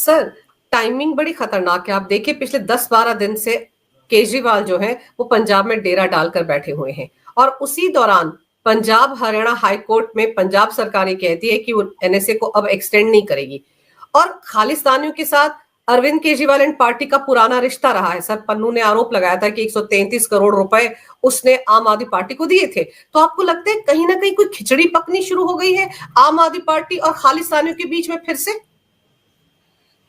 Sir, timing बड़ी खतरनाक है। आप देखिए पिछले 10-12 दिन से केजरीवाल जो है वो पंजाब में डेरा डालकर बैठे हुए हैं और उसी दौरान पंजाब हरियाणा हाई कोर्ट में पंजाब सरकार ये कहती है कि वो एनएसए को अब एक्सटेंड नहीं करेगी और खालिस्तानियों के साथ अरविंद केजरीवाल एंड पार्टी का पुराना रिश्ता रहा है। सर, पन्नू ने आरोप लगाया था कि 133 करोड़ रुपए उसने आम आदमी पार्टी को दिए थे। तो आपको लगता है कहीं ना कहीं कोई खिचड़ी पकनी शुरू हो गई है आम आदमी पार्टी और खालिस्तानियों के बीच में फिर से?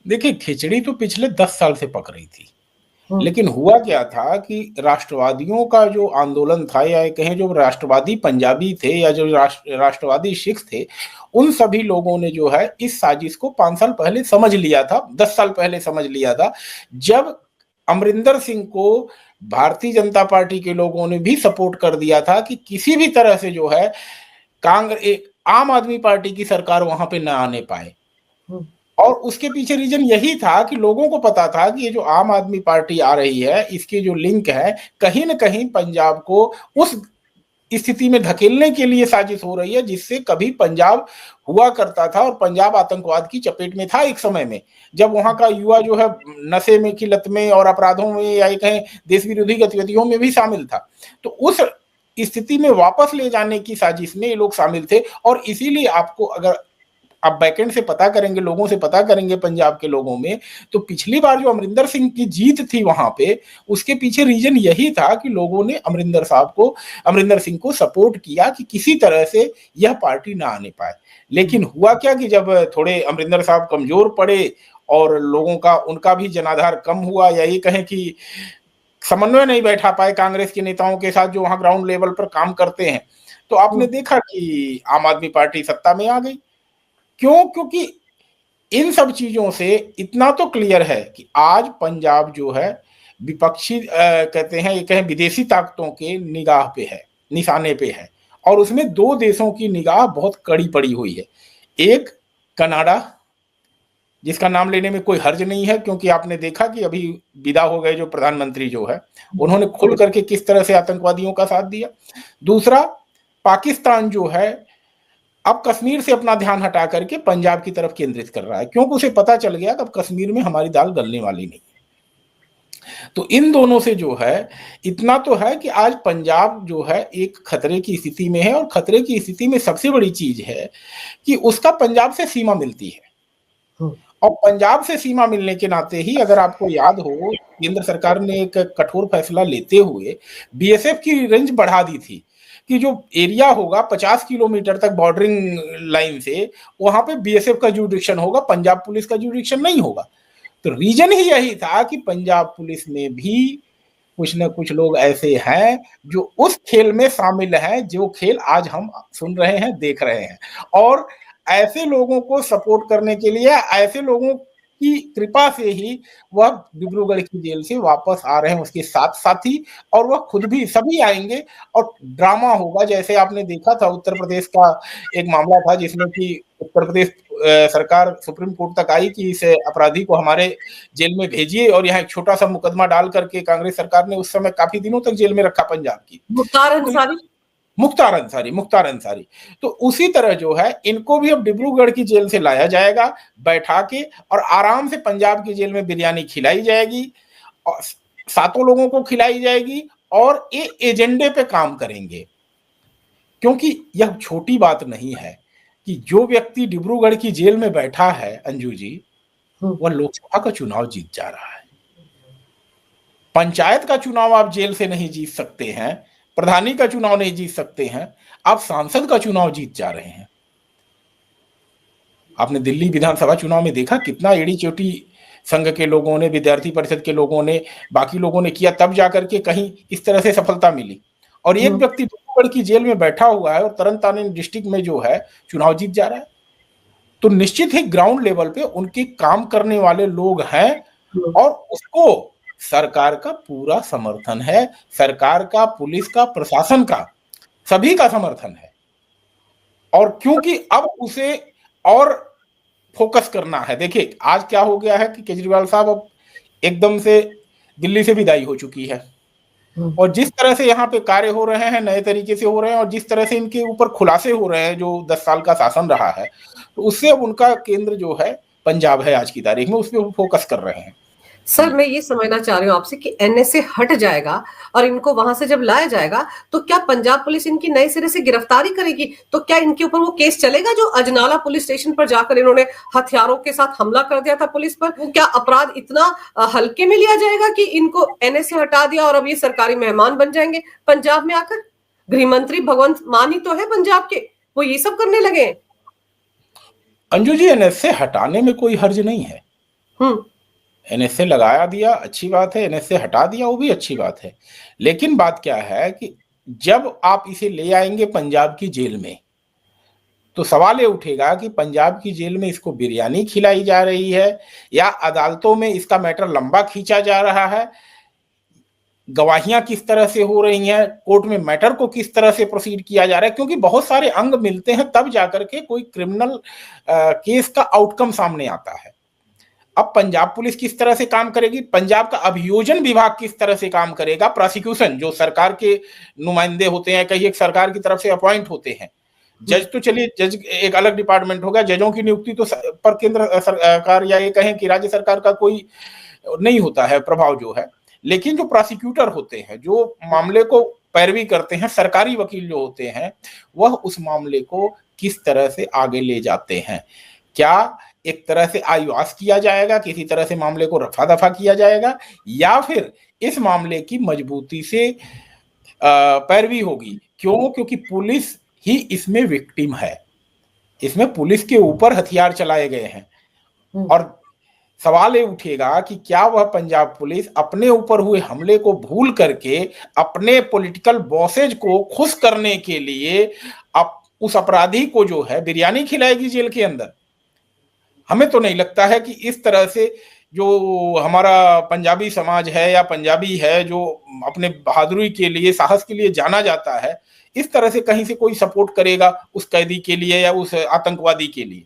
देखिए, खिचड़ी तो पिछले 10 साल से पक रही थी, लेकिन हुआ क्या था कि राष्ट्रवादियों का जो आंदोलन था, या कहें जो राष्ट्रवादी पंजाबी थे या जो राष्ट्रवादी सिख थे, उन सभी लोगों ने जो है इस साजिश को 5 साल पहले समझ लिया था, 10 साल पहले समझ लिया था, जब अमरिंदर सिंह को भारतीय जनता पार्टी के लोगों ने भी सपोर्ट कर दिया था कि किसी भी तरह से जो है कांग्रेस, आम आदमी पार्टी की सरकार वहां पे न आने पाए। और उसके पीछे रीजन यही था कि लोगों को पता था कि ये जो आम आदमी पार्टी आ रही है, इसके जो लिंक है, कहीं ना कहीं पंजाब को उस स्थिति में धकेलने के लिए साजिश हो रही है जिससे कभी पंजाब हुआ करता था और पंजाब आतंकवाद की चपेट में था एक समय में, जब वहां का युवा जो है नशे में की लत में और अपराधों में या कहें देश विरोधी गतिविधियों में भी शामिल था। तो उस स्थिति में वापस ले जाने की साजिश में ये लोग शामिल थे। और इसीलिए आपको अगर आप बैकएंड से पता करेंगे, लोगों से पता करेंगे पंजाब के लोगों में, तो पिछली बार जो अमरिंदर सिंह की जीत थी वहां पे, उसके पीछे रीजन यही था कि लोगों ने अमरिंदर सिंह को सपोर्ट किया कि किसी तरह से यह पार्टी ना आने पाए। लेकिन हुआ क्या कि जब थोड़े अमरिंदर साहब कमजोर पड़े और लोगों का उनका भी जनाधार कम हुआ, या ये कहें कि समन्वय नहीं बैठा पाए कांग्रेस के नेताओं के साथ जो वहां ग्राउंड लेवल पर काम करते हैं, तो आपने देखा कि आम आदमी पार्टी सत्ता में आ गई। क्यों? क्योंकि इन सब चीजों से इतना तो क्लियर है कि आज पंजाब जो है विपक्षी कहते हैं, ये कहें विदेशी ताकतों के निगाह पे है, निशाने पे है। और उसमें दो देशों की निगाह बहुत कड़ी पड़ी हुई है। एक कनाडा, जिसका नाम लेने में कोई हर्ज नहीं है, क्योंकि आपने देखा कि अभी विदा हो गए जो प्रधानमंत्री जो है, उन्होंने खुल करके किस तरह से आतंकवादियों का साथ दिया। दूसरा, पाकिस्तान जो है अब कश्मीर से अपना ध्यान हटा करके पंजाब की तरफ केंद्रित कर रहा है, क्योंकि उसे पता चल गया कि अब कश्मीर में हमारी दाल गलने वाली नहीं है। तो इन दोनों से जो है इतना तो है कि आज पंजाब जो है एक खतरे की स्थिति में है। और खतरे की स्थिति में सबसे बड़ी चीज है कि उसका पंजाब से सीमा मिलती है। और पंजाब से सीमा मिलने के नाते ही, अगर आपको याद हो, केंद्र सरकार ने एक कठोर फैसला लेते हुए बीएसएफ की रेंज बढ़ा दी थी कि जो एरिया होगा 50 किलोमीटर तक बॉर्डरिंग लाइन से, वहां पे बीएसएफ का जुरिडिक्शन होगा, पंजाब पुलिस का जुरिडिक्शन नहीं होगा। तो रीजन ही यही था कि पंजाब पुलिस में भी कुछ न कुछ लोग ऐसे हैं जो उस खेल में शामिल हैं, जो खेल आज हम सुन रहे हैं, देख रहे हैं। और ऐसे लोगों को सपोर्ट करने के लिए, ऐसे लोगों की कृपा से ही वह डिब्रूगढ़ की जेल से वापस आ रहे हैं, उसके साथ साथी, और वह खुद भी सभी आएंगे। और ड्रामा होगा, जैसे आपने देखा था उत्तर प्रदेश का एक मामला था जिसमें कि उत्तर प्रदेश सरकार सुप्रीम कोर्ट तक आई कि इस अपराधी को हमारे जेल में भेजिए, और यहाँ एक छोटा सा मुकदमा डाल करके कांग्रेस सरकार ने उस समय काफी दिनों तक जेल में रखा पंजाब की मुख्तार अंसारी। तो उसी तरह जो है इनको भी अब डिब्रूगढ़ की जेल से लाया जाएगा बैठा के, और आराम से पंजाब की जेल में बिरयानी खिलाई जाएगी और 7 लोगों को खिलाई जाएगी, और ये एजेंडे पे काम करेंगे। क्योंकि यह छोटी बात नहीं है कि जो व्यक्ति डिब्रूगढ़ की जेल में बैठा है, अंजू जी, वह लोकसभा का चुनाव जीत जा रहा है। पंचायत का चुनाव आप जेल से नहीं जीत सकते हैं, प्रधानी का चुनाव नहीं जीत सकते हैं, आप सांसद का चुनाव जीत जा रहे हैं। आपने दिल्ली विधानसभा चुनाव में देखा कितना एड़ी चोटी संघ के लोगों ने, विद्यार्थी परिषद के लोगों ने, बाकी लोगों ने किया, तब जाकर के कहीं इस तरह से सफलता मिली। और एक व्यक्ति डिब्रूगढ़ की जेल में बैठा हुआ है और तरन तारण डिस्ट्रिक्ट में जो है चुनाव जीत जा रहा है। तो निश्चित ही ग्राउंड लेवल पे उनके काम करने वाले लोग हैं, और उसको सरकार का पूरा समर्थन है, सरकार का, पुलिस का, प्रशासन का, सभी का समर्थन है। और क्योंकि अब उसे और फोकस करना है। देखिए आज क्या हो गया है कि केजरीवाल साहब अब एकदम से दिल्ली से विदाई हो चुकी है, और जिस तरह से यहाँ पे कार्य हो रहे हैं नए तरीके से हो रहे हैं, और जिस तरह से इनके ऊपर खुलासे हो रहे हैं जो 10 साल का शासन रहा है, तो उससे अब उनका केंद्र जो है पंजाब है आज की तारीख में, उस पर फोकस कर रहे हैं। सर मैं ये समझना चाह रही हूँ आपसे कि एनएसए हट जाएगा और इनको वहां से जब लाया जाएगा तो क्या पंजाब पुलिस इनकी नए सिरे से गिरफ्तारी करेगी? तो क्या इनके ऊपर वो केस चलेगा जो अजनाला पुलिस स्टेशन पर जाकर इन्होंने हथियारों के साथ हमला कर दिया था पुलिस पर? वो क्या अपराध इतना हल्के में लिया जाएगा कि इनको एनएसए हटा दिया और अब ये सरकारी मेहमान बन जाएंगे पंजाब में आकर? गृह मंत्री भगवंत मान ही तो है पंजाब के, वो ये सब करने लगे हैं। अंजू जी, एनएसए हटाने में कोई हर्ज नहीं है। एनएसए लगाया दिया अच्छी बात है, एनएसए हटा दिया वो भी अच्छी बात है, लेकिन बात क्या है कि जब आप इसे ले आएंगे पंजाब की जेल में तो सवाल ये उठेगा कि पंजाब की जेल में इसको बिरयानी खिलाई जा रही है या अदालतों में इसका मैटर लंबा खींचा जा रहा है, गवाहियां किस तरह से हो रही हैं, कोर्ट में मैटर को किस तरह से प्रोसीड किया जा रहा है, क्योंकि बहुत सारे अंग मिलते हैं तब जाकर के कोई क्रिमिनल केस का आउटकम सामने आता है। अब पंजाब पुलिस किस तरह से काम करेगी, पंजाब का अभियोजन विभाग किस तरह से काम करेगा, प्रोसिक्यूशन जो सरकार के नुमाइंदे होते हैं, कहीं एक सरकार की तरफ से अपॉइंट होते हैं, जज तो चलिए जज एक अलग डिपार्टमेंट होगा, जजों की नियुक्ति तो पर केंद्र सरकार या ये कहें कि राज्य सरकार का कोई नहीं होता है प्रभाव जो है, लेकिन जो प्रोसिक्यूटर होते हैं, जो मामले को पैरवी करते हैं, सरकारी वकील जो होते हैं, वह उस मामले को किस तरह से आगे ले जाते हैं। क्या एक तरह से आईवास किया जाएगा, किसी तरह से मामले को रफा दफा किया जाएगा, या फिर इस मामले की मजबूती से पैरवी होगी? क्योंकि पुलिस ही इसमें विक्टिम है, इसमें पुलिस के ऊपर हथियार चलाए गए हैं, और सवाल ये उठेगा कि क्या वह पंजाब पुलिस अपने ऊपर हुए हमले को भूल करके अपने पॉलिटिकल बॉसेज को खुश करने के लिए उस अपराधी को जो है बिरयानी खिलाएगी जेल के अंदर? हमें तो नहीं लगता है कि इस तरह से जो हमारा पंजाबी समाज है या पंजाबी है जो अपने बहादुरी के लिए, साहस के लिए जाना जाता है, इस तरह से कहीं से कोई सपोर्ट करेगा उस कैदी के लिए या उस आतंकवादी के लिए।